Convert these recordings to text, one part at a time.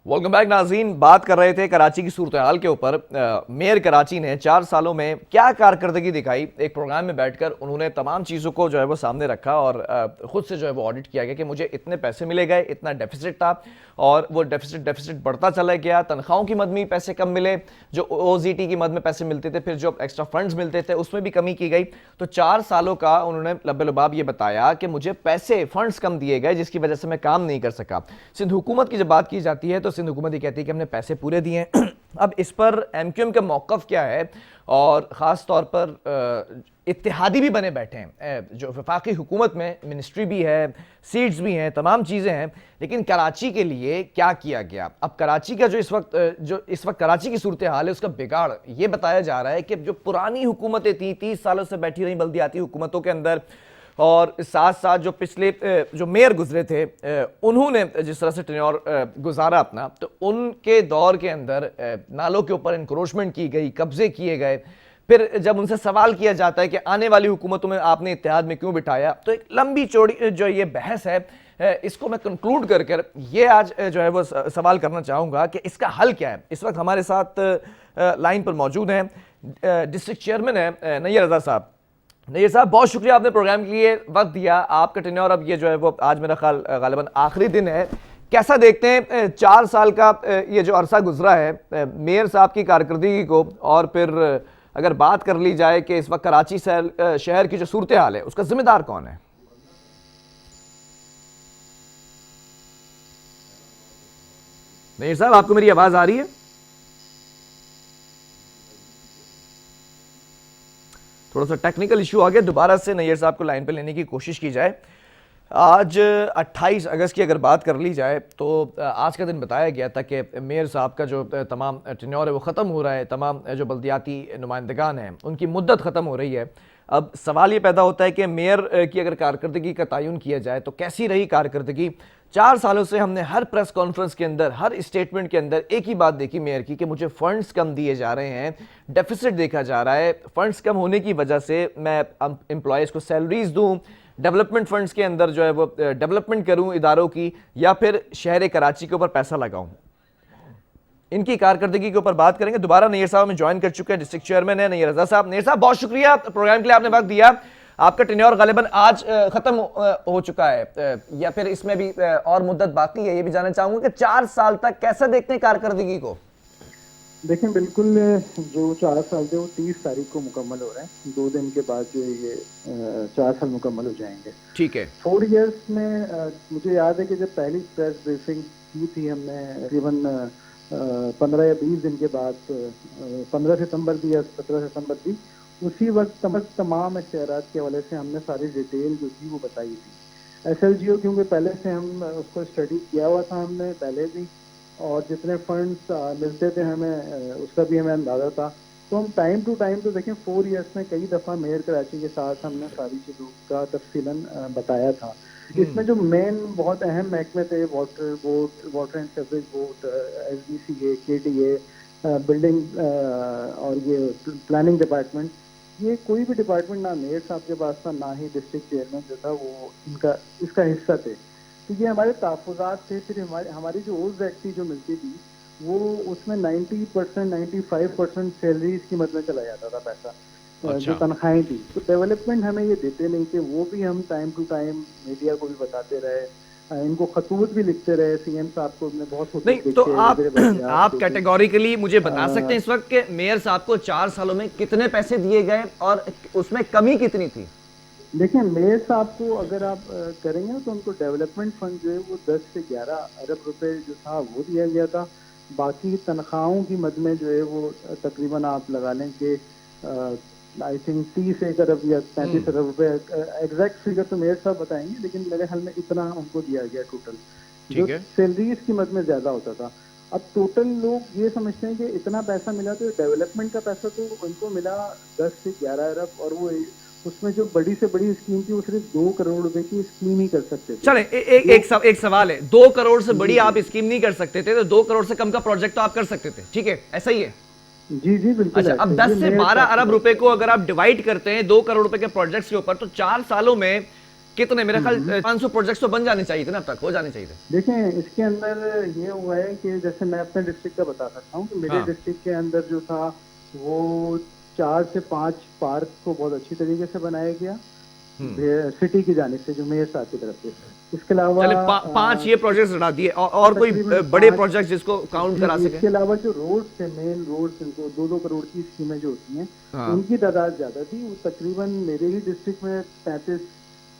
Welcome back नाज़रीन। बात कर रहे थे कराची की सूरत हाल के ऊपर। मेयर कराची ने 4 सालों में क्या कारकर्दगी दिखाई, एक प्रोग्राम में बैठकर उन्होंने तमाम चीज़ों को जो है वो सामने रखा और ख़ुद से जो है वो ऑडिट किया गया कि मुझे इतने पैसे मिले गए, इतना डेफिसिट था और वो डेफिसिट बढ़ता चला गया। तनख्वाहों की मद में पैसे कम मिले, जो OZT की मद में पैसे मिलते थे, फिर जो एक्स्ट्रा फंड्स मिलते थे उसमें भी कमी की गई। तो 4 सालों का उन्होंने लब्बे-लुबाब ये बताया कि मुझे पैसे फंड्स कम दिए गए जिसकी वजह से मैं काम नहीं कर सका। सिंध हुकूमत की जब बात की जाती है तो सिंध हुकूमत ये कहती है कि हमने पैसे पूरे दिए हैं। अब इस पर MQM का मौक़िफ़ क्या है, और ख़ास तौर पर इत्तेहादी भी बने बैठे हैं, जो वफाकी हुकूमत में मिनिस्ट्री भी है, सीट्स भी हैं, तमाम चीज़ें हैं, लेकिन कराची के लिए क्या किया गया। अब कराची का जो इस वक्त कराची की सूरत हाल है उसका बिगाड़ ये बताया जा रहा है कि जो पुरानी हुकूमतें थी, 30 सालों से बैठी रही बल्दियाती हुकूमतों के अंदर, और साथ साथ जो पिछले जो मेयर गुजरे थे उन्होंने जिस तरह से टेन्योर गुजारा अपना, तो उनके दौर के अंदर नालों के ऊपर इंक्रोचमेंट की गई, कब्जे किए गए। फिर जब उनसे सवाल किया जाता है कि आने वाली हुकूमतों में आपने इत्तेहाद में क्यों बिठाया, तो एक लंबी चौड़ी जो ये बहस है, इसको मैं कंक्लूड कर ये आज जो है वो सवाल करना चाहूँगा कि इसका हल क्या है। इस वक्त हमारे साथ लाइन पर मौजूद हैं डिस्ट्रिक्ट चेयरमैन है नैयर रज़ा साहब। नैयर साहब, बहुत शुक्रिया, आपने प्रोग्राम के लिए वक्त दिया। आपका टेन्योर अब ये जो है वो आज मेरा ख्याल गालिबन आखिरी दिन है। कैसा देखते हैं 4 साल का ये जो अरसा गुजरा है मेयर साहब की कारकर्दगी को, और फिर अगर बात कर ली जाए कि इस वक्त कराची शहर की जो सूरत हाल है उसका जिम्मेदार कौन है? नैयर साहब, आपको मेरी आवाज आ रही है? थोड़ा सा टेक्निकल इशू आ गया, दोबारा से नैयर साहब को लाइन पे लेने की कोशिश की जाए। आज 28 अगस्त की अगर बात कर ली जाए तो आज का दिन बताया गया था कि मेयर साहब का जो तमाम टेन्योर है वो ख़त्म हो रहा है, तमाम जो बल्दियाती नुमाइंदगान हैं उनकी मुद्दत ख़त्म हो रही है। अब सवाल ये पैदा होता है कि मेयर की अगर कारकर्दगी का तयन किया जाए तो कैसी रही कारकर्दगी। 4 सालों से हमने हर प्रेस कॉन्फ्रेंस के अंदर, हर स्टेटमेंट के अंदर एक ही बात देखी मेयर की कि मुझे फंड्स कम दिए जा रहे हैं, डेफिसिट देखा जा रहा है। फंड्स कम होने की वजह से मैं एम्प्लॉयज़ को सैलरीज दूँ, डेवलपमेंट फंड्स के अंदर जो है वो डेवलपमेंट करूँ इदारों की, या फिर शहर कराची के ऊपर पैसा लगाऊँ। इनकी कारकर्दगी के ऊपर बात करेंगे। दोबारा नैयर साहब में ज्वाइन कर चुके हैं, डिस्ट्रिक्ट चेयरमैन है नैयर रज़ा साहब। नैयर साहब, बहुत शुक्रिया प्रोग्राम के लिए, आपने वक्त दिया। आपका टेन्योर गालिबन आज खत्म हो चुका है, या फिर इसमें भी और मुद्दत बाकी है, ये भी जानना चाहूंगा कि 4 साल तक कैसा देखते हैं कारकर्दगी को? देखें, बिल्कुल जो 4 साल थे वो 30 तारीख को मुकम्मल हो रहे हैं। 2 दिन के बाद जो ये 4 साल मुकम्मल हो जाएंगे। ठीक है। 4 इयर्स में मुझे याद है कि जब पहली प्रेस ब्रीफिंग की थी हमने तकरीबन 15 या 20 दिन के बाद, 15 सितंबर थी या 17 सितंबर थी, उसी वक्त तमाम इश्तेहारात के हवाले से हमने सारी डिटेल जो थी वो बताई थी। SLGO क्योंकि पहले से हम उसको स्टडी किया हुआ था हमने पहले भी, और जितने फंड्स मिलते थे हमें उसका भी हमें अंदाज़ा था। तो हम टाइम टू टाइम, तो देखें 4 इयर्स में कई दफ़ा मेयर कराची के साथ हमने सारी चीज़ों का तफसीलन बताया था। इसमें जो मेन बहुत अहम महकमे थे, water board, water and sewerage board, SBCA, KDA, building और ये प्लानिंग डिपार्टमेंट, ये कोई भी डिपार्टमेंट ना मेयर साहब के पास था, ना ही डिस्ट्रिक्ट चेयरमैन जो था वो इसका हिस्सा थे। तो ये हमारे तहफ़्फ़ुज़ात थे। फिर हमारी जो OZT जो मिलती थी वो उसमें 90%, 95% सैलरीज की मद में चला जाता था पैसा। अच्छा। जो तनख्वाहें थी, तो डेवलपमेंट हमें ये देते नहीं थे। वो भी हम टाइम टू टाइम मीडिया को भी बताते रहे, इनको खतूत भी लिखते रहे, CM साहब को हमने बहुत नहीं, तो आप कैटेगोरिकली मुझे बता सकते हैं इस वक्त के मेयर साहब को 4 सालों में कितने पैसे दिए गए और उसमें कमी कितनी थी? देखिए, मेयर साहब को अगर आप करेंगे तो उनको डेवलपमेंट फंड जो है वो 10 से 11 अरब रुपए जो था वो दिया गया था। बाकी तनख्वाहों की मद में जो है वो तकरीबन आप लगा लें कि आई थिंक 30 अरब या 35 अरब रुपए, एग्जैक्ट फिगर तो मेयर साहब बताएंगे, लेकिन मेरे ख्याल में इतना उनको दिया गया टोटल, जो सैलरीज की मद में ज्यादा होता था। अब टोटल लोग ये समझते हैं कि इतना पैसा मिला, तो डेवलपमेंट का पैसा तो उनको मिला 10 से 11 अरब, और वो उसमें जो बड़ी से बड़ी स्कीम थी वो सिर्फ 2 करोड़ रुपए की स्कीम ही कर सकते थे। चले एक सवाल है, 2 करोड़ से बड़ी आप स्कीम नहीं कर सकते थे, तो 2 करोड़ से कम का प्रोजेक्ट तो आप कर सकते थे, ठीक है, ऐसा ही है? जी जी बिल्कुल। अच्छा, अब 10 से 12 अरब रुपए को अगर आप डिवाइड करते हैं 2 करोड़ रुपए के प्रोजेक्ट्स के ऊपर, तो 4 सालों में कितने, मेरे ख्याल 500 प्रोजेक्ट्स तो बन जाने चाहिए थे ना, अब तक हो जाने चाहिए थे। देखें इसके अंदर ये हुआ है कि जैसे मैं अपने डिस्ट्रिक्ट का बता सकता हूँ कि मेरे हाँ। डिस्ट्रिक्ट के अंदर जो था वो 4 से 5 पार्क को बहुत अच्छी तरीके से बनाया गया सिटी की जानिब से, जो मेयर साहब की तरफ से। इसके अलावा चले 5 ये प्रोजेक्ट्स हटा दिए, और कोई बड़े प्रोजेक्ट जिसको काउंट करा सके? इसके अलावा जो रोड्स थे, मेन रोड्स, इनको 2-2 करोड़ की स्कीमें जो होती हैं, उनकी तादाद ज्यादा थी। वो तकरीबन मेरे ही डिस्ट्रिक्ट में 35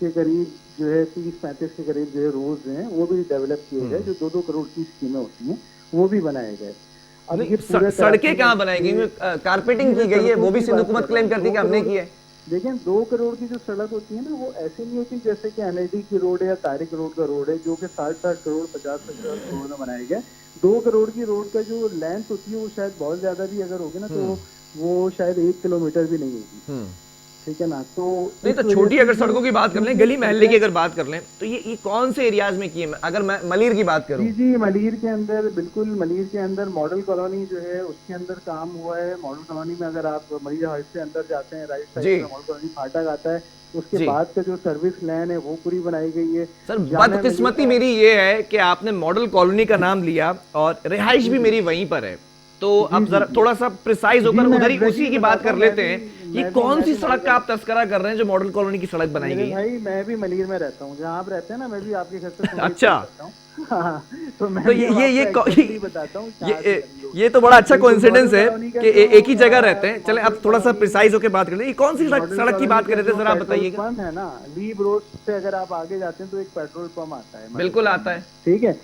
के करीब जो है, 30-35 के करीब जो है रोड्स हैं, वो भी डेवलप किए गए, जो 2-2 करोड़ की स्कीमें होती हैं, वो भी बनाए गए। अब ये सड़कें कहाँ बनाई गई? कारपेटिंग की गई है, वो भी सिंध हुकूमत क्लेम करती है कि हमने की है। देखें 2 करोड़ की जो सड़क होती है ना, वो ऐसे नहीं होती जैसे कि एनआईडी की रोड है या तारिक रोड का रोड है, जो कि 60-60 करोड़ 50-50 करोड़ में बनाए गए। 2 करोड़ की रोड का जो लेंथ होती है वो शायद बहुत ज्यादा भी अगर होगी ना, तो वो शायद 1 किलोमीटर भी नहीं होगी, ठीक है ना। तो नहीं तो छोटी अगर सड़कों की बात कर लें, गली मोहल्ले की अगर बात कर लें, तो ये कौन से एरियाज में की है? अगर मैं मलीर की बात करूं, जी मलीर के अंदर, बिल्कुल मलीर के अंदर मॉडल कॉलोनी जो है उसके अंदर काम हुआ है। मॉडल कॉलोनी में अगर आप मलीर हाउस से अंदर जाते हैं, राइट साइड में मॉडल कॉलोनी फाटक आता है, उसके बाद का जो सर्विस लाइन है वो पूरी बनाई गई है। सर बदकिस्मती मेरी ये है कि आपने मॉडल कॉलोनी का नाम लिया और रिहाइश भी मेरी वहीं पर है, तो अब जरा थोड़ा सा प्रिसाइज होकर उधर ही उसी की बात कर लेते हैं। ये कौन सी सड़क का आप तस्करा कर रहे हैं जो मॉडल कॉलोनी की सड़क बनाई गई है? भाई मैं भी मलीर में रहता हूँ, जहाँ आप रहते हैं ना, मैं भी आपके घर से अच्छा। तो मैं तो ये बताता हूँ, ये तो बड़ा अच्छा कोइंसिडेंस है कि एक ही जगह रहते हैं। चले अब थोड़ा सा प्रिसाइज होकर बात कर ले, ये कौन सी सड़क की बात कर रहे थे जरा बताइएगा। पंप है ना, लीब रोड से अगर आप आगे जाते हैं तो एक पेट्रोल पंप आता है। बिल्कुल आता है, ठीक है।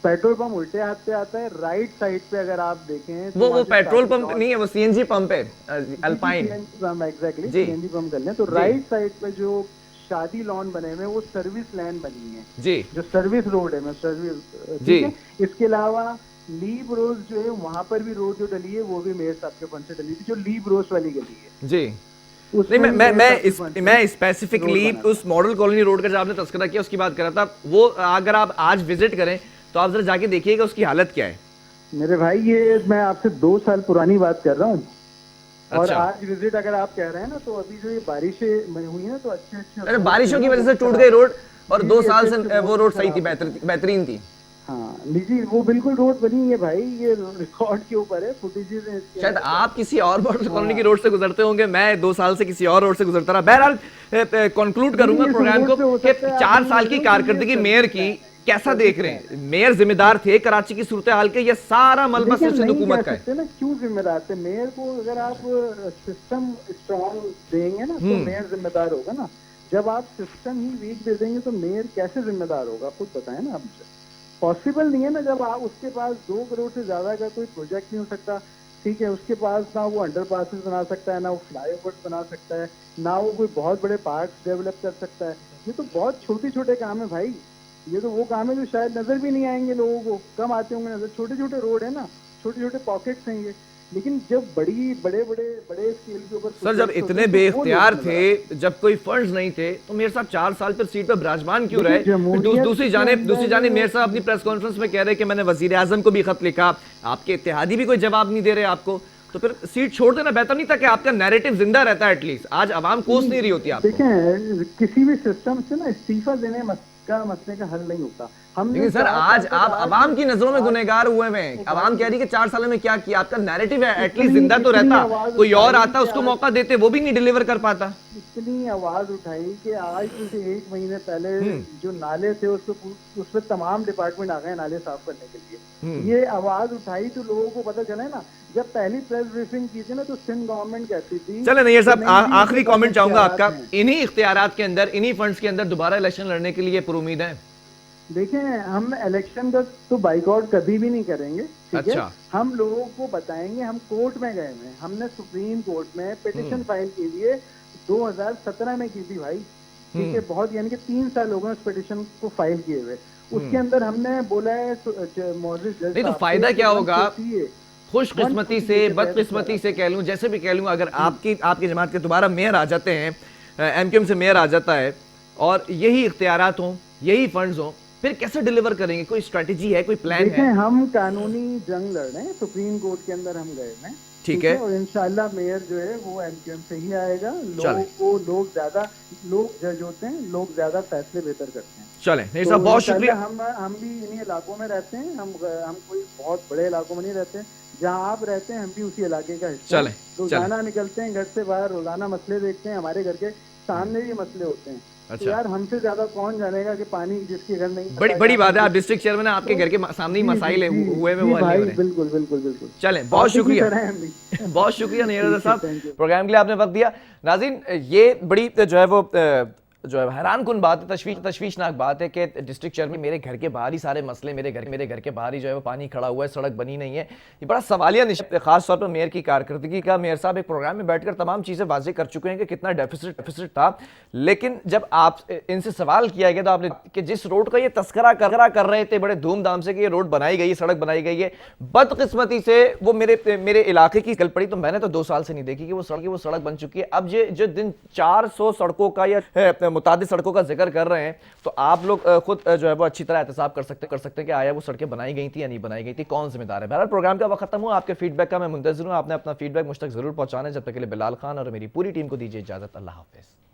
पेट्रोल पंप उल्टे हाथ पे आता है, राइट साइड पे अगर आप देखें तो वो पेट्रोल पंप नहीं है, वो सीएनजी पंप है, अल्पाइन। एग्जैक्टली सीएनजी पंप कर लें तो राइट साइड पे जो शादी लॉन बने हुए, वो सर्विस लैंड बनी है जी, जो सर्विस रोड है, मैं सर्विस जी। इसके अलावा लीब रोज जो है, वहां पर भी रोड जो डली है वो भी मेयर साहब के फंड से डली थी, जो लीब रोज वाली गली है जी। नहीं, मैं स्पेसिफिकली उस मॉडल कॉलोनी रोड का जो आपने तस्करा किया उसकी बात कर रहा था। वो अगर आप आज विजिट करें तो आप जरा जाके देखिएगा उसकी हालत क्या है। मेरे भाई ये मैं आपसे 2 साल पुरानी बात कर रहा हूँ। अच्छा। और आज विजिट अगर आप कह रहे हैं ना, तो अभी जो ये बारिशें हुई ना, तो अच्छे अरे बारिशों की वजह से टूट गई रोड, और 2 साल से वो रोड सही थी, बेहतरीन थी। हाँ जी, वो बिल्कुल रोड बनी है भाई, ये रिकॉर्ड के ऊपर है, फुटेजेस हैं। शायद आप किसी और मॉडल कॉलोनी की रोड से गुजरते होंगे, मैं 2 साल से किसी और रोड से गुजरता रहा। बहरहाल कंक्लूड करूंगा प्रोग्राम को कि 4 साल की कारकर्दगी मेयर की कैसा देख रहे हैं? मेयर जिम्मेदार थे कराची की सूरत हाल के, ये सारा मलबा सिर्फ हुकूमत का है ना? क्यों जिम्मेदार थे? मेयर को अगर आप सिस्टम स्ट्रॉन्ग देंगे ना, तो मेयर जिम्मेदार होगा ना। जब आप सिस्टम ही वीक दे देंगे तो मेयर कैसे जिम्मेदार होगा? खुद बताएं ना आप मुझे। पॉसिबल नहीं है ना, जब आप उसके पास 2 करोड़ से ज्यादा का कोई प्रोजेक्ट नहीं हो सकता, ठीक है। उसके पास ना वो अंडरपासेस बना सकता है, ना वो फ्लाईओवर्स बना सकता है, ना वो कोई बहुत बड़े पार्क्स डेवलप कर सकता है। ये तो बहुत छोटे काम है भाई, ये तो वो काम है जो शायद नजर भी नहीं आएंगे लोगों को, कम आते होंगे नजर। छोटे रोड है ना, छोटे पॉकेट्स हैं ये। लेकिन जब बड़े स्केल के ऊपर, सर जब इतने बेइख्तियार थे, जब कोई फंड्स नहीं थे, तो मेयर साहब 4 साल पर सीट पर विराजमान क्यों रहे? दूसरी जानिब मेयर साहब अपनी प्रेस कॉन्फ्रेंस में कह रहे कि मैंने वजीर आजम को भी खत लिखा, आपके इत्तेहादी भी कोई जवाब नहीं दे रहे आपको, तो फिर सीट छोड़ देना बेहतर नहीं था कि आपका नैरेटिव जिंदा रहता है? एटलीस्ट आज आवाम कोस नहीं रही होती आपको। देखें किसी भी सिस्टम से ना इस्तीफा देने का मसले का हल नहीं होता। लेकिन सर आज आप अवाम की नजरों में गुनहगार हुए हैं। अवाम कह रही है कि 4 सालों में क्या किया, आपका नैरेटिव है एटलीस्ट जिंदा तो रहता, कोई और आता उसको मौका देते, वो भी नहीं डिलीवर कर पाता। इतनी आवाज उठाई कि आज से 1 महीने पहले जो नाले थे उस पर तमाम डिपार्टमेंट आ गए नाले साफ करने के लिए। ये आवाज उठाई तो लोगों को पता चला ना। जब पहली प्रेस ब्रीफिंग की थी ना, तो सिंध गवर्नमेंट कहती थी। चले नैयर साहब, आखिरी कमेंट चाहूंगा आपका, इन्हीं इख्तियारात के अंदर, इन्हीं फंड्स के अंदर दोबारा इलेक्शन लड़ने के लिए पुरुमीद है? देखें हम इलेक्शन का तो बाइकआउट कभी भी नहीं करेंगे, ठीक है। हम लोगों को बताएंगे, हम कोर्ट में गए हैं, हमने सुप्रीम कोर्ट में पिटिशन फाइल के लिए 2017 में की थी भाई, ठीक है। बहुत यानी कि 3 साल हो गए उस पिटिशन को फाइल किए हुए। उसके अंदर हमने बोला है नहीं तो फायदा क्या होगा? खुशकिस्मती से, बदकिस्मती से कह लूं, जैसे भी कह लूं, अगर आपकी जमात के दोबारा मेयर आ जाते हैं, एमक्यूएम से मेयर आ जाता है और यही इख्तियारात हों, यही फंड्स हों, फिर कैसे डिलीवर करेंगे? कोई स्ट्रेटेजी है, कोई प्लान है? हम कानूनी जंग लड़ रहे हैं, सुप्रीम कोर्ट के अंदर हम गए हैं, ठीक है। और इंशाल्लाह मेयर जो है वो एमक्यूएम से ही आएगा। चलें। लोग जज होते हैं, लोग ज्यादा फैसले बेहतर करते हैं। चलें नहीं तो साहब, बहुत शुक्रिया। इंशाल्लाह हम भी इन्हीं इलाकों में रहते हैं, हम कोई बहुत बड़े इलाकों में नहीं रहते। जहाँ आप रहते हैं हम भी उसी इलाके का हिस्सा हैं। चलें चलें। रोजाना निकलते हैं घर से बाहर, रोजाना मसले देखते हैं, हमारे घर के सामने भी मसले होते हैं। तो अच्छा, यार हमसे ज्यादा कौन जानेगा कि पानी जिसके घर नहीं बड़ी पता बड़ी क्या बात है, आप पानी। डिस्ट्रिक्ट चेयरमैन हैं, आपके घर के सामने ही जी मसाइल जी जी हुए में जी वो हल नहीं भाई, हो रहे। बिल्कुल बिल्कुल बिल्कुल। चलें, बहुत आप ही की शुक्रिया। तरह हैं हम भी। बहुत शुक्रिया नहीं रजा ठीक है, साहब, थैंक यू। प्रोग्राम के लिए आपने वक्त दिया। नाज़रीन, ये बड़ी जो है वो जो है हैरान कुन बात है, तशवीशनाक बात है कि डिस्ट्रिक्ट चेयरमैन मेरे घर के बाहर ही सारे मसले, मेरे घर के बाहर ही जो है वो पानी खड़ा हुआ है, सड़क बनी नहीं है। ये बड़ा सवालिया निशान, खास तौर पर मेयर की कारकर्दगी का। मेयर साहब एक प्रोग्राम में बैठकर तमाम चीज़ें वाज़ेह कर चुके हैं कि कितना डेफिसिट था, लेकिन जब आप इनसे सवाल किया गया तो आपने कि जिस रोड का ये तस्करा कर रहे थे बड़े धूमधाम से कि ये रोड बनाई गई, सड़क बनाई गई है, बदकिस्मती से वो मेरे इलाके की कल पड़ी, तो मैंने तो 2 साल से नहीं देखी कि वो सड़क बन चुकी है। अब ये जो दिन 400 सड़कों का या मुतादिद सड़कों का जिक्र कर रहे हैं, तो आप लोग खुद जो है वो अच्छी तरह एहतसाब कर सकते हैं कि आया वो सड़कें बनाई गई थी या नहीं बनाई गई थी, कौन जिम्मेदार है। बहरहाल प्रोग्राम का वक्त खत्म हुआ, आपके फीडबैक का मैं मुंतज़िर हूं। आपने अपना फीडबैक मुझ तक जरूर पहुंचाना है। जब तक के लिए बिलाल खान और मेरी पूरी टीम को दीजिए इजाजत। अल्लाह हाफिज़।